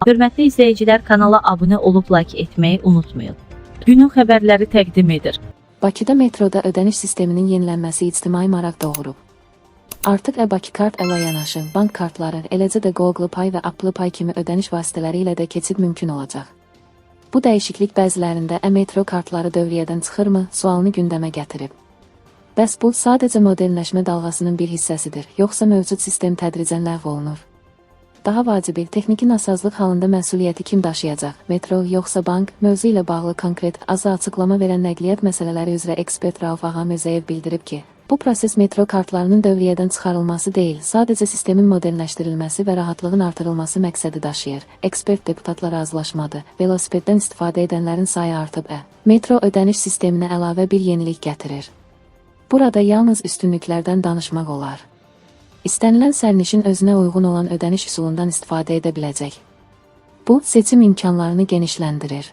Hörmətli izləyicilər, kanala abunə olub like etməyi unutmayın. Günün xəbərləri təqdim edir. Bakıda metroda ödəniş sisteminin yenilənməsi ictimai maraq doğurub. Artıq e-Bakı kart ilə yanaşı bank kartları, eləcə də Google Pay və Apple Pay kimi ödəniş vasitələri ilə də keçid mümkün olacaq. Bu dəyişiklik bəzilərində metro kartları dövriyyədən çıxırmı sualını gündəmə gətirib. Bəs bu sadəcə modernləşmə dalğasının bir hissəsidir, yoxsa mövcud sistem tədricən ləğv olunur? Daha vacibi, texniki nasazlıq halında məsuliyyəti kim daşıyacaq? Metro yoxsa bank? Mövzu ilə bağlı konkret, azı açıqlama verən nəqliyyat məsələləri üzrə ekspert Rauf Ağamirzayev bildirib ki, bu proses metro kartlarının dövriyyədən çıxarılması deyil, sadəcə sistemin modernləşdirilməsi və rahatlığın artırılması məqsədi daşıyır. Ekspert deputatla razılaşmadı. Velosipeddən istifadə edənlərin sayı artıb. Metro ödəniş sisteminə əlavə bir yenilik gətirir. Burada yalnız üstünlüklərdən danışmaq olar. İstənilən sərnişin özünə uyğun olan ödəniş üsulundan istifadə edə biləcək. Bu, seçim imkanlarını genişləndirir.